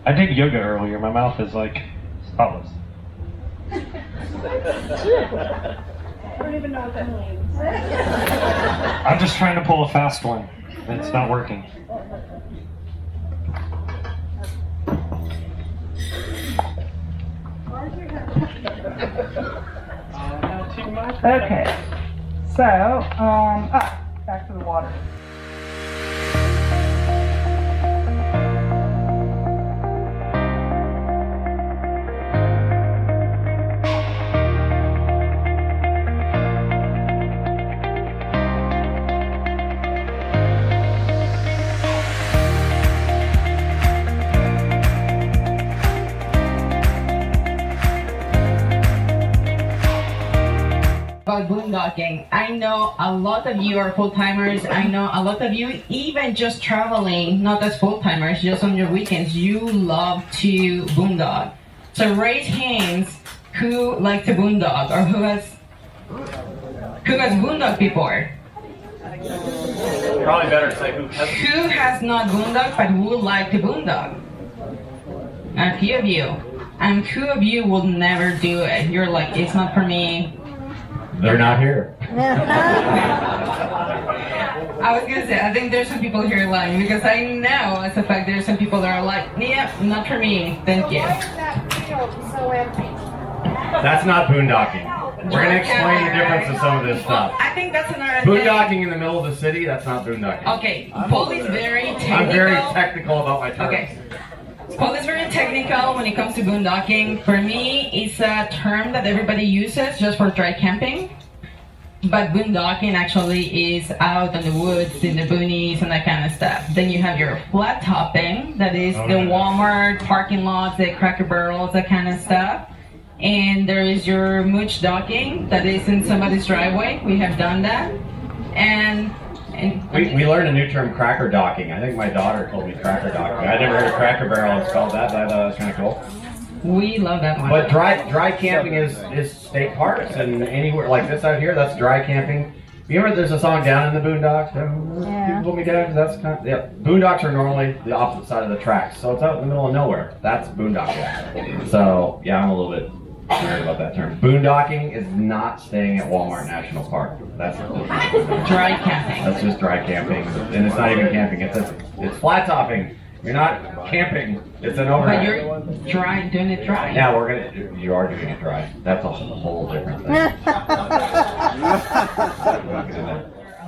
I did yoga earlier. My mouth is like spotless. I don't even know what that means. I'm just trying to pull a fast one. And it's not working. Not too much. Okay. So, back to the water. About boondocking. I know a lot of you are full-timers. I know a lot of you even just traveling, not as full-timers, just on your weekends, you love to boondock. So raise hands who like to boondock or who has boondocked before. Probably better to say Who has not boondocked but would like to boondock? A few of you. And who of you will never do it? You're like, it's not for me. They're not here. I was gonna say, I think there's some people here lying because I know as a fact there's some people that are like, yeah, not for me, thank you. Why is that field so empty? That's not boondocking. We're going to explain the difference of some of this stuff. I think that's another Boondocking in the middle of the city, that's not boondocking. Okay, Paul is very technical. I'm very technical about my terms. Okay. Paul is very technical when it comes to boondocking. For me, it's a term that everybody uses just for dry camping. But boondocking actually is out in the woods, in the boonies, and that kind of stuff. Then you have your flat topping, that is the Walmart parking lots, the Cracker Barrels, that kind of stuff. And there is your mooch docking, that is in somebody's driveway. We have done that. And we learned a new term, cracker docking. I think my daughter told me cracker docking. I never heard of Cracker Barrel. It's called that, but I thought that was kind of cool. We love that one. But dry camping is state parks, and anywhere like this out here, that's dry camping. You remember there's a song Down in the Boondocks? People put me down, that's kind of, yeah. Boondocks are normally the opposite side of the tracks, so it's out in the middle of nowhere. That's boondocking. So yeah, I'm a little bit weird about that term. Boondocking is not staying at Walmart National Park. That's dry camping. That's just dry camping, and it's not even camping. It's flat topping. You're not camping. It's an overnight. But you're doing it dry. Yeah, you are doing it dry. That's a whole different thing. A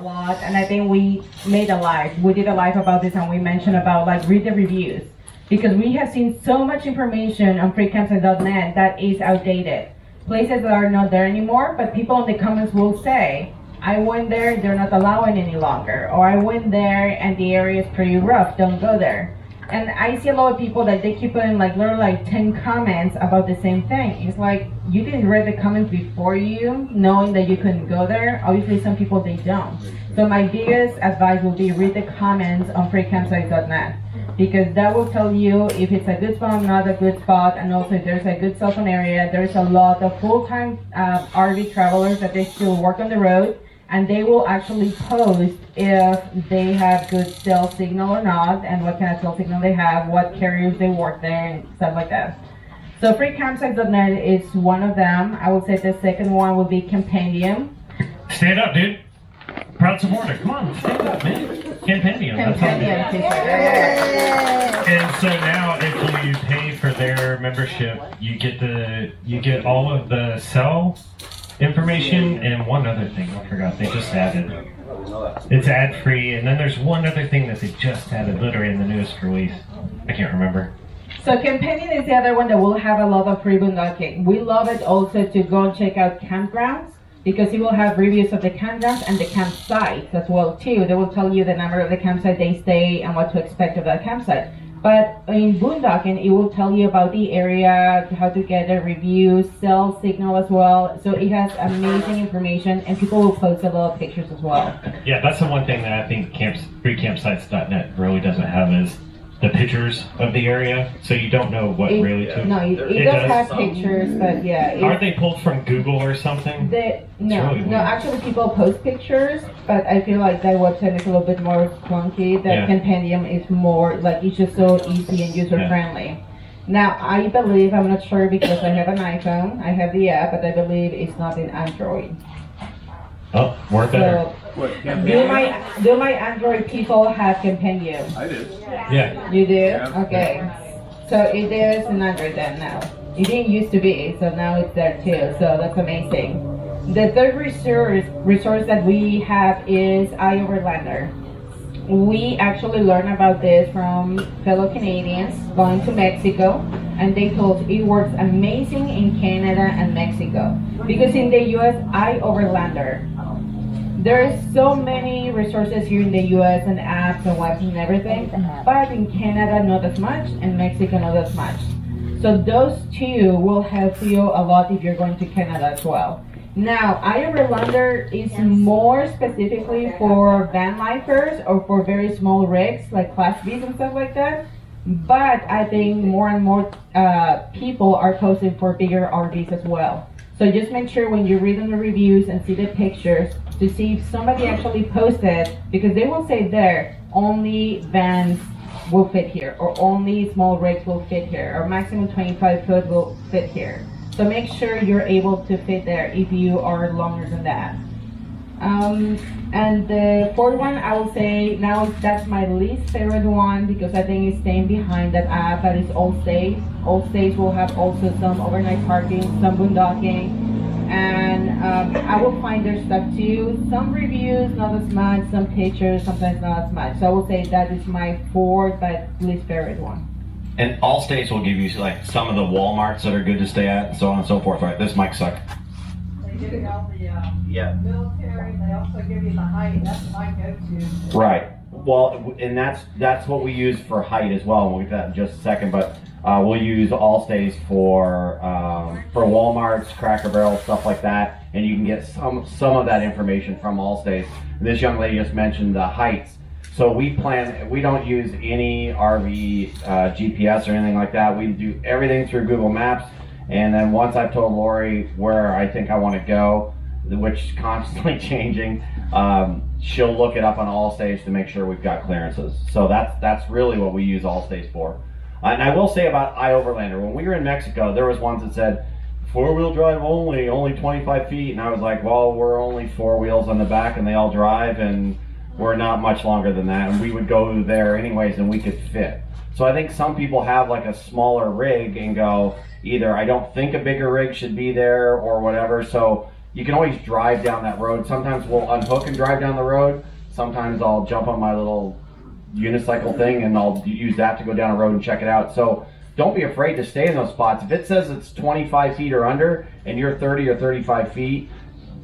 lot, and I think we made a live. We did a live about this, and we mentioned about like read the reviews because we have seen so much information on freecampsite.net that is outdated. Places that are not there anymore, but people in the comments will say, I went there, they're not allowing any longer, or I went there and the area is pretty rough, don't go there. And I see a lot of people that they keep putting like literally like 10 comments about the same thing. It's like, you didn't read the comments before you, knowing that you couldn't go there. Obviously some people, they don't. So my biggest advice would be read the comments on freecampsite.net, because that will tell you if it's a good spot or not a good spot, and also if there's a good cell phone area. There's a lot of full-time RV travelers that they still work on the road, and they will actually post if they have good cell signal or not, and what kind of cell signal they have, what carriers they work there, and stuff like that. So freecampsite.net is one of them. I would say the second one would be Compendium. Stand up, dude. Proud supporter. Come on, stand up, man. Compendium. That's all. And so now, if you pay for their membership, you get all of the cell information and one other thing I forgot. They just added. It's ad free, and then there's one other thing that they just added, literally in the newest release. I can't remember. So Companion is the other one that will have a lot of free boondocking. We love it also to go and check out campgrounds, because it will have reviews of the campgrounds and the campsites as well too. They will tell you the number of the campsite they stay and what to expect of that campsite. But in boondocking, it will tell you about the area, how to get a review, cell signal as well. So it has amazing information, and people will post a lot of pictures as well. Yeah, that's the one thing that I think freecampsites.net really doesn't have is the pictures of the area, so you don't know what really took. No, it It does does have some. pictures, but yeah. Aren't they pulled from Google or something? No, really weird. actually people post pictures, but I feel like that website is a little bit more clunky. That Yeah. Compendium is more, like, it's just so easy and user-friendly. Now, I believe, I'm not sure because I have an iPhone, I have the app, but I believe it's not in Android. Oh, we're better. What, Do my Android people have Compendium? I did. Yeah. You do? Yeah. Okay. So it is an Android then now. It didn't used to be, so now it's there too. So that's amazing. The third resource that we have is iOverlander. We actually learned about this from fellow Canadians going to Mexico, and they told us it works amazing in Canada and Mexico. Because in the US, iOverlander, there's so many resources here in the US and apps and webs and everything, but in Canada not as much, and Mexico not as much. So those two will help you a lot if you're going to Canada as well. Now, iOverlander is more specifically for van lifers or for very small rigs like Class Bs and stuff like that. But I think more and more people are posting for bigger RVs as well. So just make sure when you read on the reviews and see the pictures to see if somebody actually posted, because they will say there, only vans will fit here, or only small rigs will fit here, or maximum 25 foot will fit here. So make sure you're able to fit there if you are longer than that. And the fourth one, I will say now that's my least favorite one because I think it's staying behind that app, but it's Allstays. Allstays will have also some overnight parking, some boondocking, and I will find their stuff too. Some reviews, not as much, some pictures, sometimes not as much. So I will say that is my fourth but least favorite one. And all states will give you like some of the Walmarts that are good to stay at, and so on and so forth. Right, this mic suck. They give you all the Yeah. military, they also give you the height, that's my go-to. Right. Well, and that's what we use for height as well. We'll get that in just a second, but we'll use Allstays for Walmart's, Cracker Barrel, stuff like that, and you can get some of that information from Allstays. This young lady just mentioned the heights. So we don't use any RV GPS or anything like that. We do everything through Google Maps. And then once I've told Lori where I think I want to go, which is constantly changing, she'll look it up on Allstays to make sure we've got clearances. So that's really what we use Allstays for. And I will say about iOverlander, when we were in Mexico, there was ones that said, 4-wheel drive only 25 feet. And I was like, well, we're only 4 wheels on the back and they all drive, and we're not much longer than that, and we would go there anyways and we could fit. So I think some people have like a smaller rig and go, either I don't think a bigger rig should be there or whatever. So you can always drive down that road. Sometimes we'll unhook and drive down the road. Sometimes I'll jump on my little unicycle thing and I'll use that to go down a road and check it out. So don't be afraid to stay in those spots. If it says it's 25 feet or under and you're 30 or 35 feet,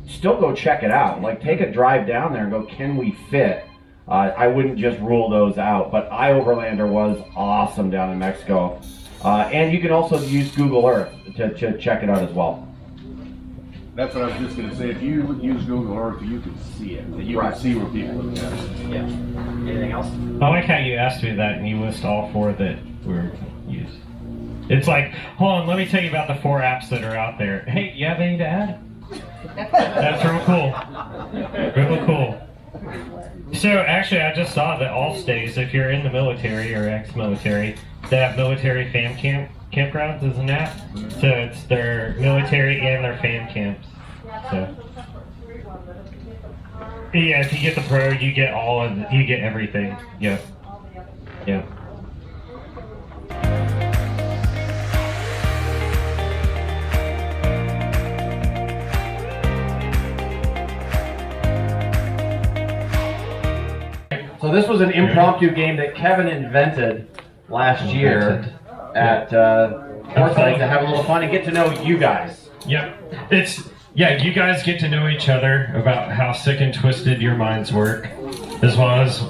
still go check it out. Like, take a drive down there and go, can we fit? I wouldn't just rule those out, but iOverlander was awesome down in Mexico. And you can also use Google Earth to check it out as well. That's what I was just going to say. If you use Google Earth, you can see it. You Right. can see where people are at. Yeah. Anything else? I like how you asked me that and you list all 4 that were used. It's like, hold on, let me tell you about the 4 apps that are out there. Hey, you have any to add? That's real cool. Real cool. So actually, I just saw that Allstays, if you're in the military or ex-military, they have military fan campgrounds as an app. So it's their military and their fan camps. So yeah, if you get the pro, you get you get everything. Yep. Yep. So this was an impromptu game that Kevin invented last year at Portside to have a little fun and get to know you guys. Yep. You guys get to know each other about how sick and twisted your minds work, as well as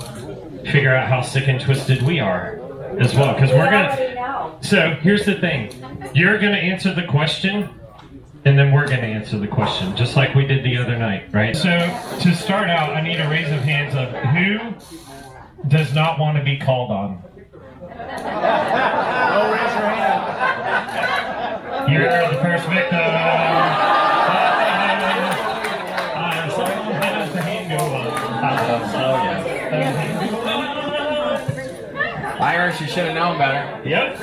figure out how sick and twisted we are, as well. Because we're gonna. So here's the thing: you're gonna answer the question, and then we're gonna answer the question, just like we did the other night, right? So to start out, I need a raise of hands of who does not want to be called on. Oh, raise your hand. You're the first victim. I'm so glad the hand go up. Irish, you should have known better. Yep.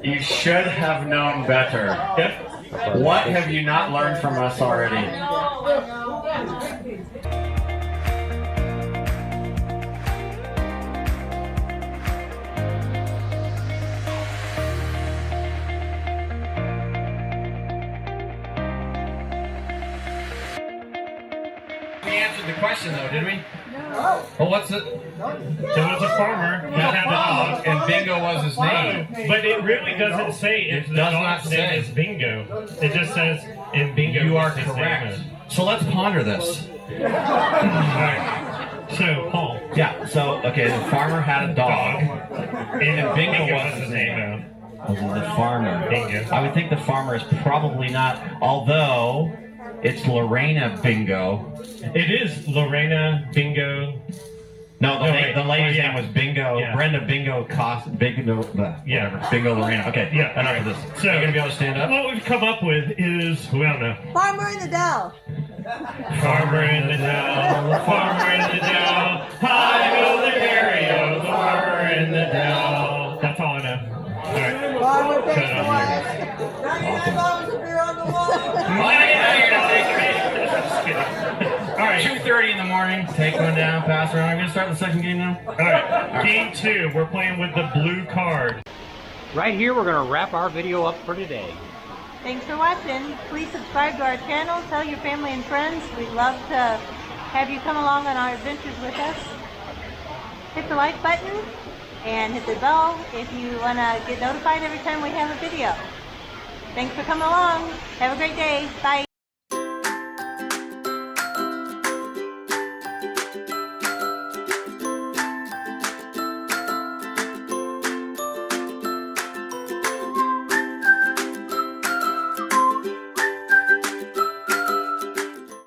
You should have known better. Yep. What have you not learned from us already? We answered the question though, did we? No. Well, what's it? There was a farmer that had a dog, And Bingo was his name. but it really doesn't say if the does dog's not name say. is Bingo. It just says, and Bingo You are is his correct. name. So let's ponder this. Alright. So, Paul. Yeah, so, okay, the farmer had a dog. And Bingo was his name. Was it the farmer? Bingo. I would think the farmer is probably not, although it's Lorena Bingo. It is Lorena Bingo. No, the, No, la- wait. the lady's Oh, yeah. name was Bingo. Yeah. Brenda Bingo Bingo. Yeah. Whatever. Bingo Lorena. Okay, Yeah. enough of this. So, Are you gonna be able to stand up? What we've come up with is, well, I don't know. Farmer in the Dell. Farmer in the Dell, farmer in the Dell, hi go the dairy-o, the farmer in the Dell. That's all I know. Alright. Farmer Shut takes the up. wife. $99 a beer on the wall. Just kidding. Alright, 2:30 in the morning. Take one down, pass around. I'm gonna start the second game now. alright. Game 2, we're playing with the blue card. Right here, we're going to wrap our video up for today. Thanks for watching. Please subscribe to our channel, tell your family and friends. We'd love to have you come along on our adventures with us. Hit the like button and hit the bell if you want to get notified every time we have a video. Thanks for coming along. Have a great day. Bye.